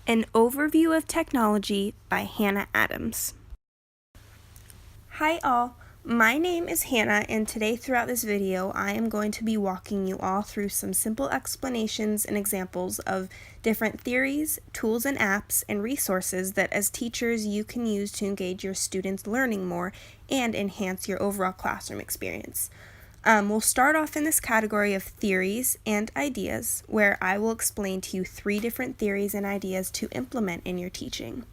An Overview of Technology by Hannah Adams. Hi all, my name is Hannah, and today throughout this video I am going to be walking you all through some simple explanations and examples of different theories, tools and apps, and resources that as teachers you can use to engage your students' learning more and enhance your overall classroom experience. We'll start off in this category of theories and ideas, where I will explain to you 3 different theories and ideas to implement in your teaching.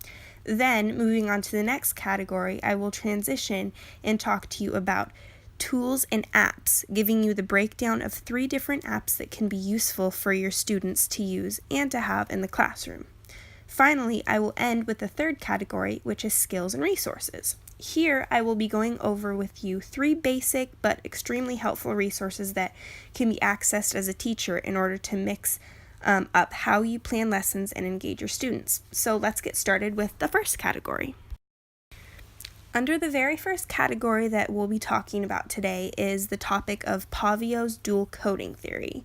Then, moving on to the next category, I will transition and talk to you about tools and apps, giving you the breakdown of 3 different apps that can be useful for your students to use and to have in the classroom. Finally, I will end with the third category, which is skills and resources. Here, I will be going over with you 3 basic but extremely helpful resources that can be accessed as a teacher in order to mix up how you plan lessons and engage your students. So let's get started with the first category. Under the very first category that we'll be talking about today is the topic of Pavio's dual coding theory.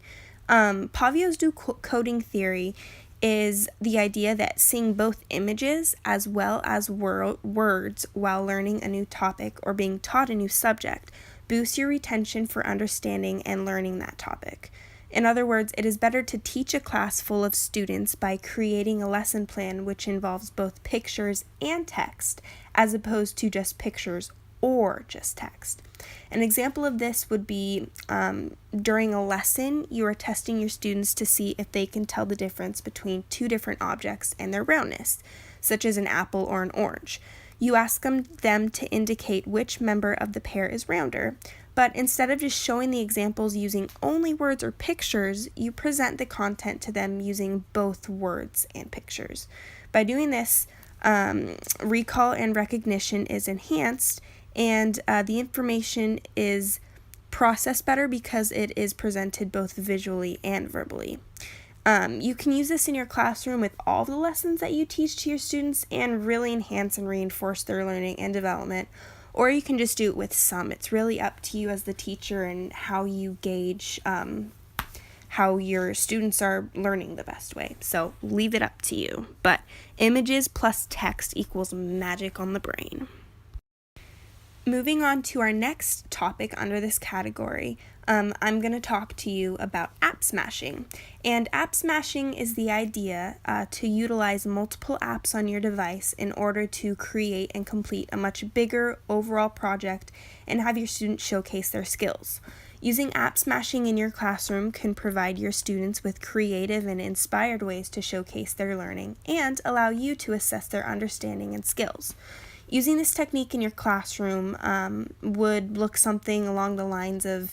Pavio's dual coding theory is the idea that seeing both images as well as words while learning a new topic or being taught a new subject boosts your retention for understanding and learning that topic. In other words, it is better to teach a class full of students by creating a lesson plan which involves both pictures and text, as opposed to just pictures or just text. An example of this would be during a lesson, you are testing your students to see if they can tell the difference between 2 different objects and their roundness, such as an apple or an orange. You ask them to indicate which member of the pair is rounder, but instead of just showing the examples using only words or pictures, you present the content to them using both words and pictures. By doing this, recall and recognition is enhanced, and the information is processed better because it is presented both visually and verbally. You can use this in your classroom with all the lessons that you teach to your students and really enhance and reinforce their learning and development, or you can just do it with some. It's really up to you as the teacher and how you gauge how your students are learning the best way. So leave it up to you. But images plus text equals magic on the brain. Moving on to our next topic under this category, I'm going to talk to you about app smashing. And app smashing is the idea to utilize multiple apps on your device in order to create and complete a much bigger overall project and have your students showcase their skills. Using app smashing in your classroom can provide your students with creative and inspired ways to showcase their learning and allow you to assess their understanding and skills. Using this technique in your classroom would look something along the lines of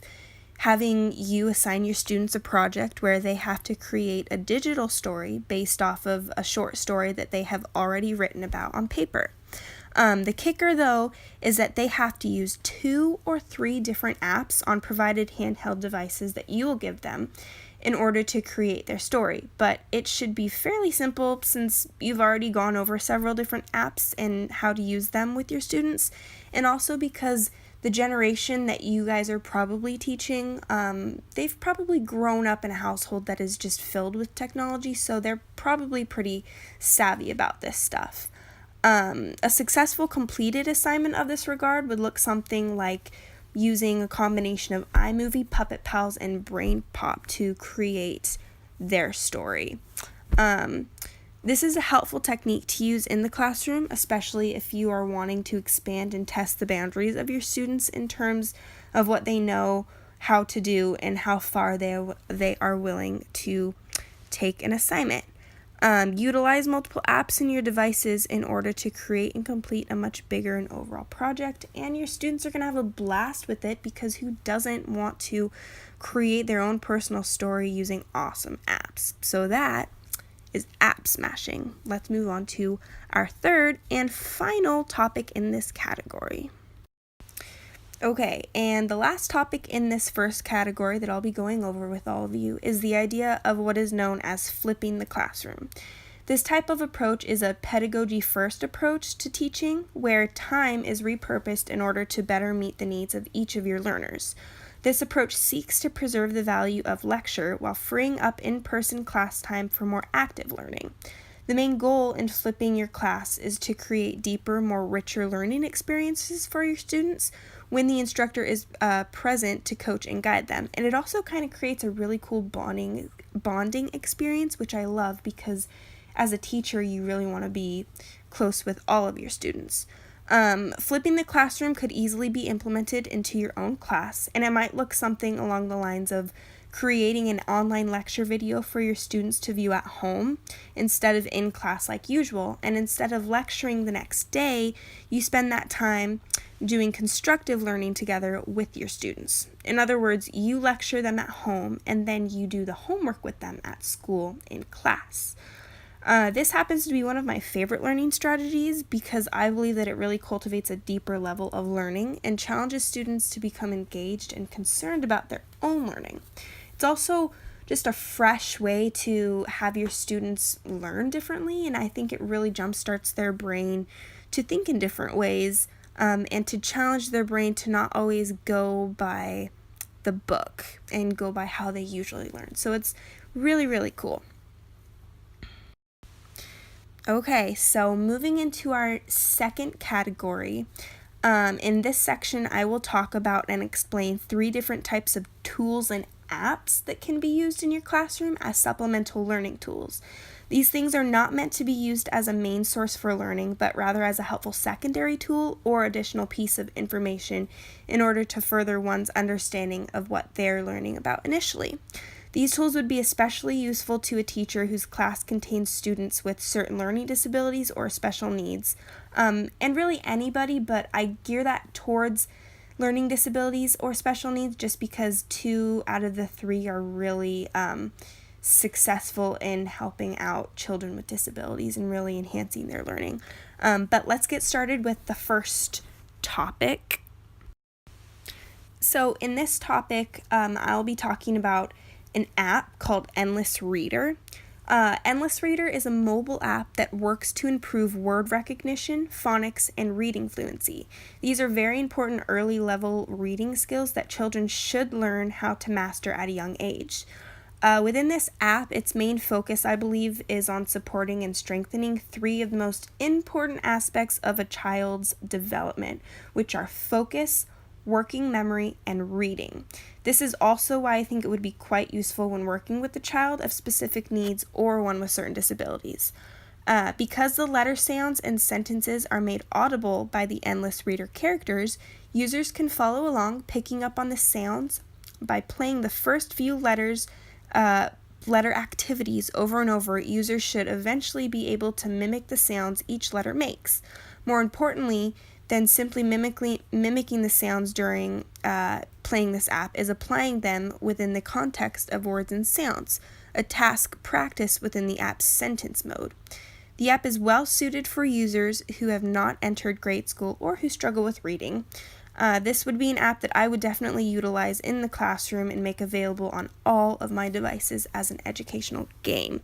having you assign your students a project where they have to create a digital story based off of a short story that they have already written about on paper. The kicker, though, is that they have to use 2 or 3 different apps on provided handheld devices that you will give them in order to create their story. But it should be fairly simple since you've already gone over several different apps and how to use them with your students, and also because the generation that you guys are probably teaching, they've probably grown up in a household that is just filled with technology, so they're probably pretty savvy about this stuff. A successful completed assignment of this regard would look something like using a combination of iMovie, Puppet Pals, and BrainPop to create their story. This is a helpful technique to use in the classroom, especially if you are wanting to expand and test the boundaries of your students in terms of what they know how to do and how far they are willing to take an assignment. Utilize multiple apps in your devices in order to create and complete a much bigger and overall project, and your students are going to have a blast with it because who doesn't want to create their own personal story using awesome apps? So that is app smashing. Let's move on to our third and final topic in this category. Okay, and the last topic in this first category that I'll be going over with all of you is the idea of what is known as flipping the classroom. This type of approach is a pedagogy-first approach to teaching, where time is repurposed in order to better meet the needs of each of your learners. This approach seeks to preserve the value of lecture while freeing up in-person class time for more active learning. The main goal in flipping your class is to create deeper, more richer learning experiences for your students when the instructor is present to coach and guide them. And it also kind of creates a really cool bonding experience, which I love because as a teacher, you really want to be close with all of your students. Flipping the classroom could easily be implemented into your own class, and it might look something along the lines of creating an online lecture video for your students to view at home instead of in class like usual. And instead of lecturing the next day, you spend that time doing constructive learning together with your students. In other words, you lecture them at home and then you do the homework with them at school in class. This happens to be one of my favorite learning strategies because I believe that it really cultivates a deeper level of learning and challenges students to become engaged and concerned about their own learning. It's also just a fresh way to have your students learn differently, and I think it really jumpstarts their brain to think in different ways and to challenge their brain to not always go by the book and go by how they usually learn. So it's really, really cool. Okay, so moving into our second category, in this section I will talk about and explain 3 different types of tools and apps that can be used in your classroom as supplemental learning tools. These things are not meant to be used as a main source for learning, but rather as a helpful secondary tool or additional piece of information in order to further one's understanding of what they're learning about initially. These tools would be especially useful to a teacher whose class contains students with certain learning disabilities or special needs, and really anybody, but I gear that towards learning disabilities or special needs just because 2 out of the 3 are really successful in helping out children with disabilities and really enhancing their learning. But let's get started with the first topic. So in this topic, I'll be talking about an app called Endless Reader. Endless Reader is a mobile app that works to improve word recognition, phonics, and reading fluency. These are very important early level reading skills that children should learn how to master at a young age. Within this app, its main focus, I believe, is on supporting and strengthening 3 of the most important aspects of a child's development, which are focus, working memory, and reading. This is also why I think it would be quite useful when working with a child of specific needs or one with certain disabilities. Because the letter sounds and sentences are made audible by the Endless Reader characters, users can follow along picking up on the sounds by playing the first few letter activities over and over. Users should eventually be able to mimic the sounds each letter makes. More importantly than simply mimicking the sounds during playing this app is applying them within the context of words and sounds, a task practiced within the app's sentence mode. The app is well suited for users who have not entered grade school or who struggle with reading. This would be an app that I would definitely utilize in the classroom and make available on all of my devices as an educational game.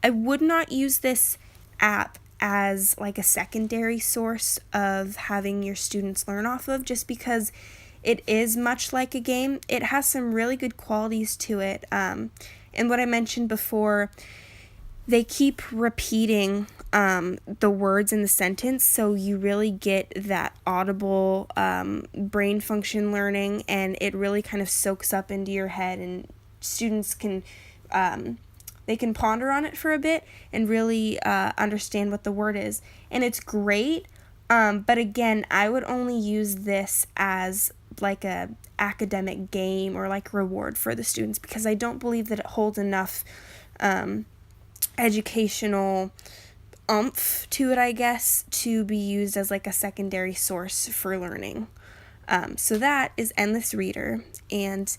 I would not use this app as like a secondary source of having your students learn off of, just because it is much like a game. It has some really good qualities to it, and what I mentioned before, they keep repeating the words in the sentence, so you really get that audible brain function learning, and it really kind of soaks up into your head, and students can they can ponder on it for a bit and really understand what the word is. And it's great, but again, I would only use this as like a academic game or like reward for the students, because I don't believe that it holds enough educational oomph to it, I guess, to be used as like a secondary source for learning. So that is Endless Reader, and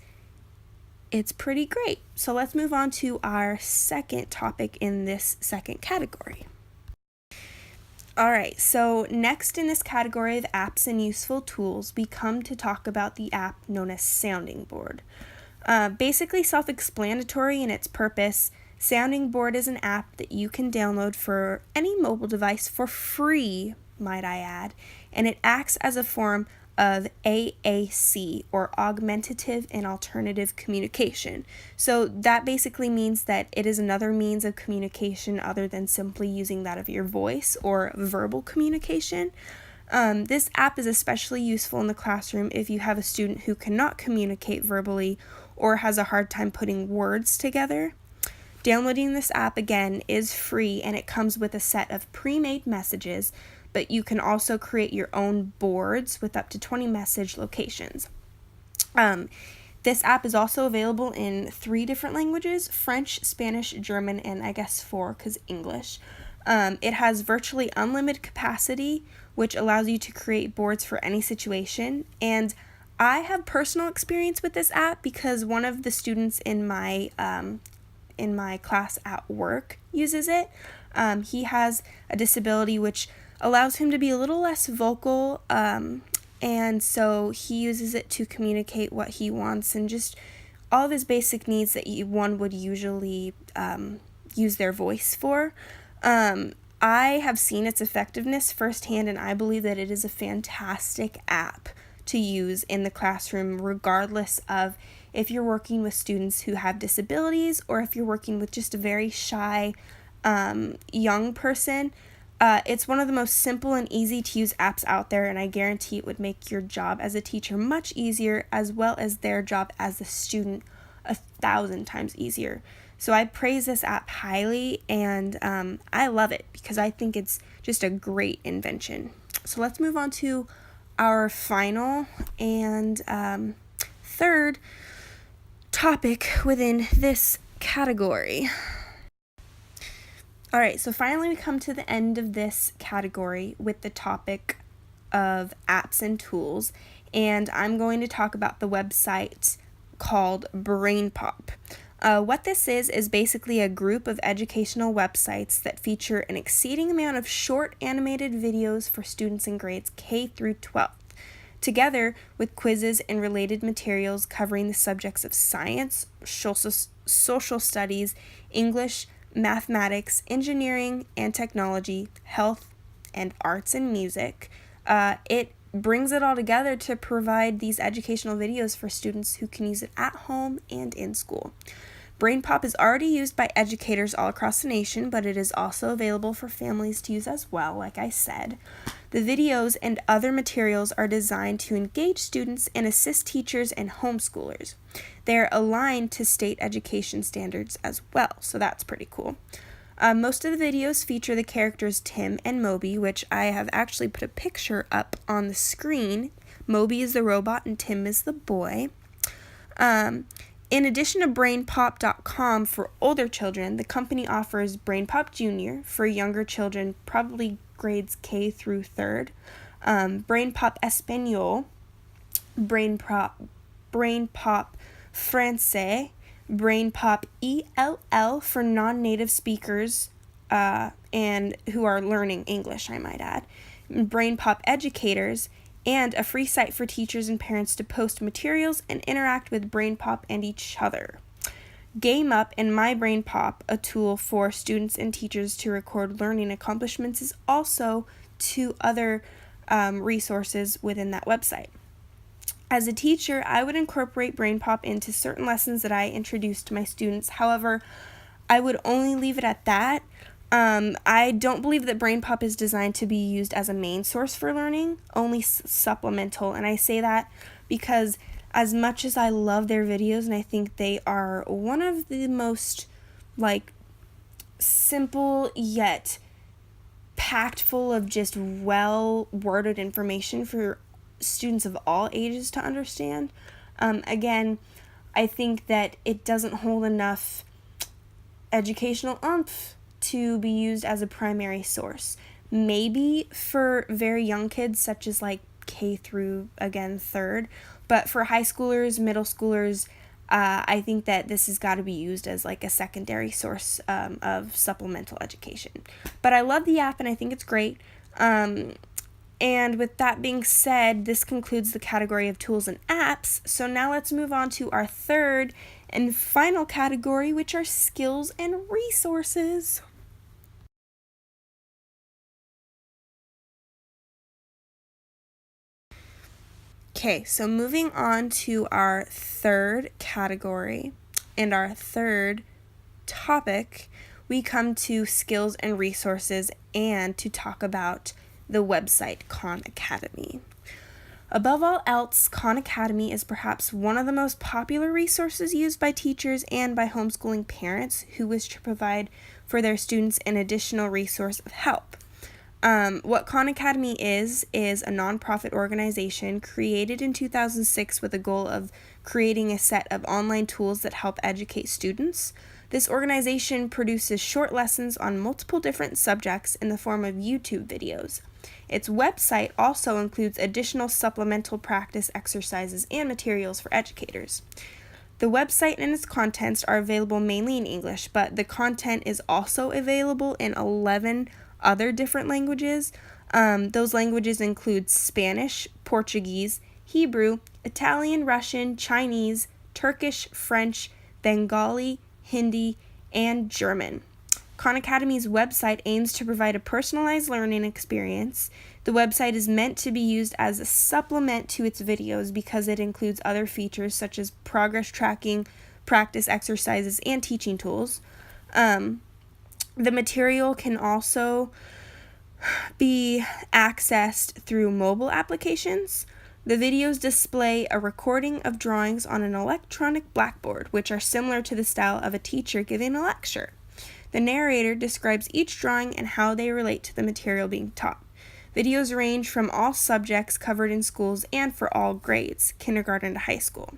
it's pretty great. So let's move on to our second topic in this second category. Alright, so next in this category of apps and useful tools, we come to talk about the app known as Sounding Board. Basically self-explanatory in its purpose, Sounding Board is an app that you can download for any mobile device for free, might I add, and it acts as a form of AAC, or Augmentative and Alternative Communication. So that basically means that it is another means of communication other than simply using that of your voice or verbal communication. This app is especially useful in the classroom if you have a student who cannot communicate verbally or has a hard time putting words together. Downloading this app, again, is free, and it comes with a set of pre-made messages, but you can also create your own boards with up to 20 message locations. This app is also available in 3 different languages: French, Spanish, German, and I guess 4 because English. It has virtually unlimited capacity, which allows you to create boards for any situation. And I have personal experience with this app because one of the students in my class at work uses it. He has a disability which allows him to be a little less vocal, and so he uses it to communicate what he wants and just all of his basic needs that one would usually use their voice for. I have seen its effectiveness firsthand, and I believe that it is a fantastic app to use in the classroom, regardless of if you're working with students who have disabilities or if you're working with just a very shy young person. It's one of the most simple and easy to use apps out there, and I guarantee it would make your job as a teacher much easier, as well as their job as a student 1,000 times easier. So I praise this app highly, and I love it because I think it's just a great invention. So let's move on to our final and third topic within this category. All right, so finally we come to the end of this category with the topic of apps and tools, and I'm going to talk about the website called BrainPop. What this is basically a group of educational websites that feature an exceeding amount of short animated videos for students in grades K through 12, together with quizzes and related materials covering the subjects of science, social studies, English, mathematics, engineering and technology, health, and arts and music. It brings it all together to provide these educational videos for students who can use it at home and in school. BrainPop is already used by educators all across the nation, but it is also available for families to use as well, like I said. The videos and other materials are designed to engage students and assist teachers and homeschoolers. They are aligned to state education standards as well, so that's pretty cool. Most of the videos feature the characters Tim and Moby, which I have actually put a picture up on the screen. Moby is the robot and Tim is the boy. In addition to BrainPop.com for older children, the company offers BrainPop Junior for younger children, probably grades K through 3rd, BrainPop Espanol, BrainPop Francais, BrainPop ELL for non-native speakers and who are learning English, I might add, BrainPop Educators, and a free site for teachers and parents to post materials and interact with BrainPop and each other. GameUp and MyBrainPop, a tool for students and teachers to record learning accomplishments, is also 2 other resources within that website. As a teacher, I would incorporate BrainPop into certain lessons that I introduce to my students. However, I would only leave it at that. I don't believe that BrainPop is designed to be used as a main source for learning, only supplemental. And I say that because as much as I love their videos and I think they are one of the most simple yet packed full of just well-worded information for students of all ages to understand, again, I think that it doesn't hold enough educational oomph to be used as a primary source. Maybe for very young kids, such as K through, again, 3rd, but for high schoolers, middle schoolers, I think that this has got to be used as a secondary source of supplemental education. But I love the app and I think it's great. And with that being said, this concludes the category of tools and apps. So now let's move on to our third and final category, which are skills and resources. Okay, so moving on to our third category and our third topic, we come to skills and resources and to talk about the website Khan Academy. Above all else, Khan Academy is perhaps one of the most popular resources used by teachers and by homeschooling parents who wish to provide for their students an additional resource of help. What Khan Academy is a nonprofit organization created in 2006 with the goal of creating a set of online tools that help educate students. This organization produces short lessons on multiple different subjects in the form of YouTube videos. Its website also includes additional supplemental practice exercises and materials for educators. The website and its contents are available mainly in English, but the content is also available in 11 other different languages. Those languages include Spanish, Portuguese, Hebrew, Italian, Russian, Chinese, Turkish, French, Bengali, Hindi, and German. Khan Academy's website aims to provide a personalized learning experience. The website is meant to be used as a supplement to its videos because it includes other features such as progress tracking, practice exercises, and teaching tools. The material can also be accessed through mobile applications. The videos display a recording of drawings on an electronic blackboard, which are similar to the style of a teacher giving a lecture. The narrator describes each drawing and how they relate to the material being taught. Videos range from all subjects covered in schools and for all grades, kindergarten to high school.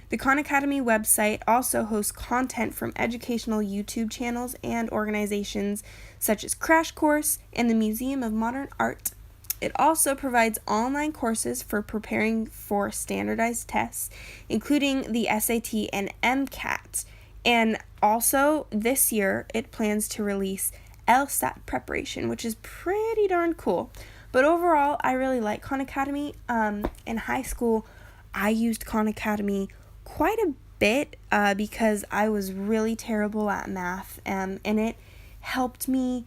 The Khan Academy website also hosts content from educational YouTube channels and organizations such as Crash Course and the Museum of Modern Art. It also provides online courses for preparing for standardized tests, including the SAT and MCAT. And also, this year, it plans to release LSAT preparation, which is pretty darn cool. But overall, I really like Khan Academy. In high school, I used Khan Academy quite a bit because I was really terrible at math, and it helped me.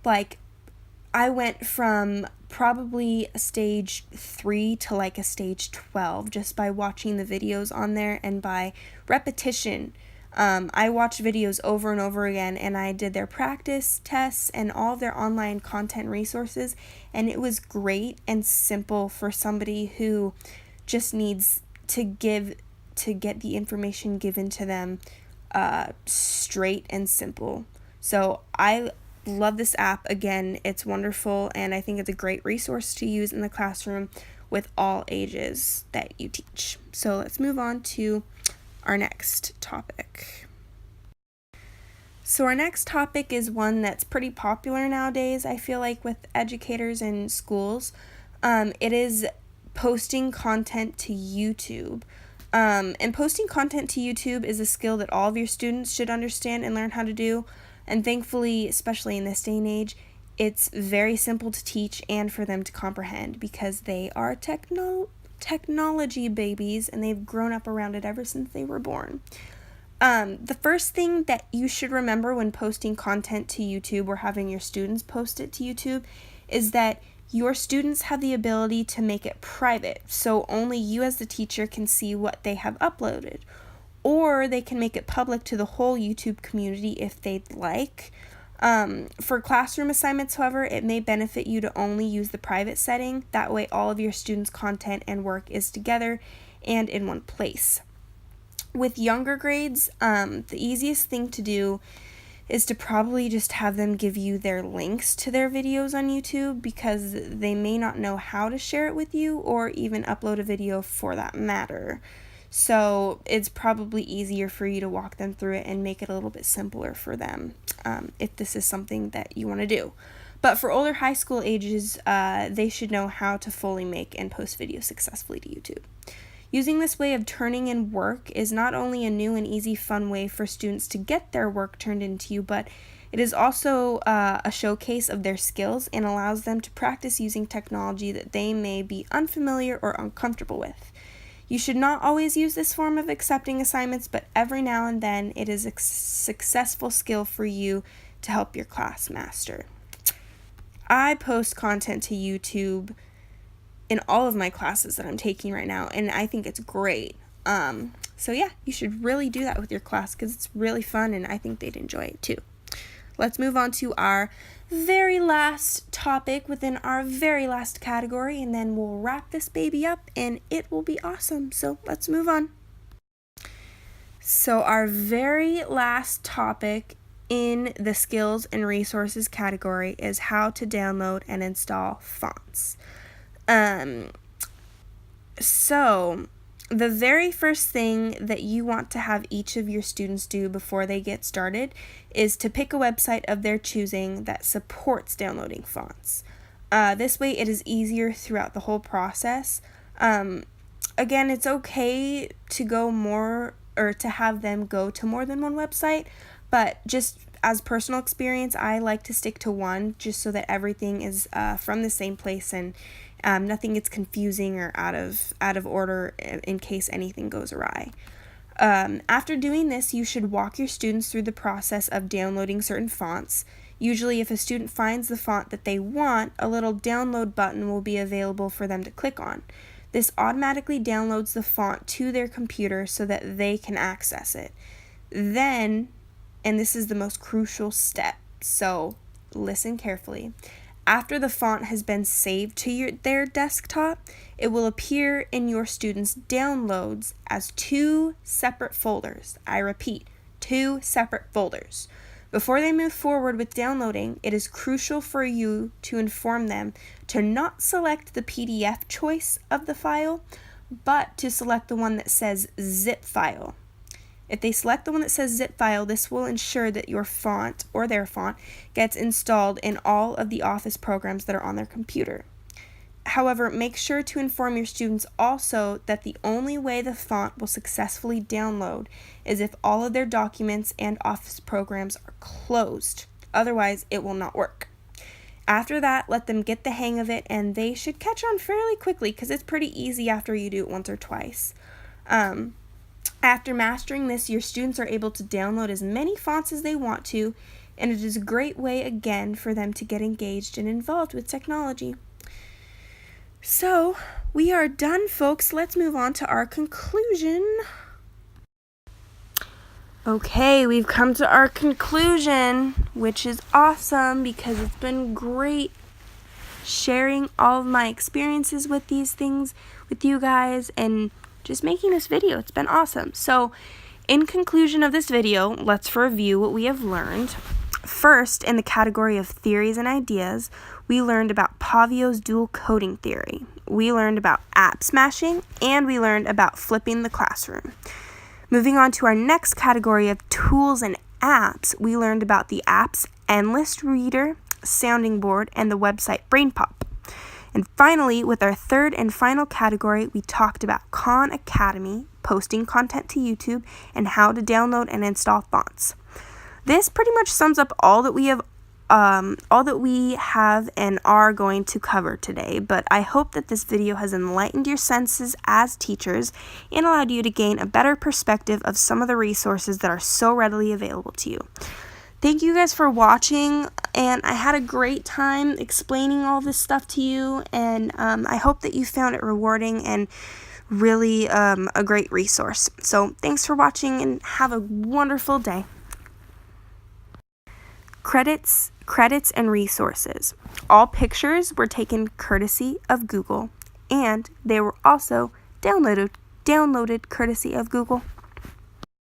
I went from probably a stage 3 to a stage 12 just by watching the videos on there and by repetition. I watched videos over and over again, and I did their practice tests and all of their online content resources, and it was great and simple for somebody who just needs to get the information given to them straight and simple. So I love this app. Again, it's wonderful, and I think it's a great resource to use in the classroom with all ages that you teach. So let's move on to our next topic. So our next topic is one that's pretty popular nowadays, I feel like, with educators and schools. It is posting content to YouTube. And posting content to YouTube is a skill that all of your students should understand and learn how to do. And thankfully, especially in this day and age, it's very simple to teach and for them to comprehend because they are technology babies and they've grown up around it ever since they were born. The first thing that you should remember when posting content to YouTube or having your students post it to YouTube is that your students have the ability to make it private, so only you as the teacher can see what they have uploaded. Or they can make it public to the whole YouTube community if they'd like. For classroom assignments, however, it may benefit you to only use the private setting. That way all of your students' content and work is together and in one place. With younger grades, the easiest thing to do is to probably just have them give you their links to their videos on YouTube because they may not know how to share it with you or even upload a video for that matter. So it's probably easier for you to walk them through it and make it a little bit simpler for them if this is something that you want to do. But for older high school ages, they should know how to fully make and post videos successfully to YouTube. Using this way of turning in work is not only a new and easy fun way for students to get their work turned into you, but it is also a showcase of their skills and allows them to practice using technology that they may be unfamiliar or uncomfortable with. You should not always use this form of accepting assignments, but every now and then it is a successful skill for you to help your class master. I post content to YouTube in all of my classes that I'm taking right now, and I think it's great. So yeah, you should really do that with your class because it's really fun, and I think they'd enjoy it too. Let's move on to our very last topic within our very last category, and then we'll wrap this baby up and it will be awesome. So let's move on. So our very last topic in the skills and resources category is how to download and install fonts. So the very first thing that you want to have each of your students do before they get started is to pick a website of their choosing that supports downloading fonts. This way it is easier throughout the whole process. Again, it's okay to go more or to have them go to more than one website, but just as personal experience, I like to stick to one just so that everything is from the same place and nothing gets confusing or out of order in case anything goes awry. After doing this, you should walk your students through the process of downloading certain fonts. Usually, if a student finds the font that they want, a little download button will be available for them to click on. This automatically downloads the font to their computer so that they can access it. Then, and this is the most crucial step, so listen carefully. After the font has been saved to their desktop, it will appear in your students' downloads as 2 separate folders. I repeat, 2 separate folders. Before they move forward with downloading, it is crucial for you to inform them to not select the PDF choice of the file, but to select the one that says zip file. If they select the one that says zip file, this will ensure that your font or their font gets installed in all of the Office programs that are on their computer. However, make sure to inform your students also that the only way the font will successfully download is if all of their documents and Office programs are closed. Otherwise, it will not work. After that, let them get the hang of it, and they should catch on fairly quickly because it's pretty easy after you do it once or twice. After mastering this, your students are able to download as many fonts as they want to, and it is a great way, again, for them to get engaged and involved with technology. So, we are done, folks. Let's move on to our conclusion. Okay, we've come to our conclusion, which is awesome because it's been great sharing all of my experiences with these things with you guys and just making this video. It's been awesome. So, in conclusion of this video, let's review what we have learned. First, in the category of theories and ideas, we learned about Pavio's dual coding theory. We learned about app smashing, and we learned about flipping the classroom. Moving on to our next category of tools and apps, we learned about the apps Endless Reader, Sounding Board, and the website BrainPop. And finally, with our third and final category, we talked about Khan Academy, posting content to YouTube, and how to download and install fonts. This pretty much sums up all that we have and are going to cover today, but I hope that this video has enlightened your senses as teachers and allowed you to gain a better perspective of some of the resources that are so readily available to you. Thank you guys for watching, and I had a great time explaining all this stuff to you, and I hope that you found it rewarding and really a great resource. So thanks for watching and have a wonderful day. Credits and resources. All pictures were taken courtesy of Google, and they were also downloaded courtesy of Google.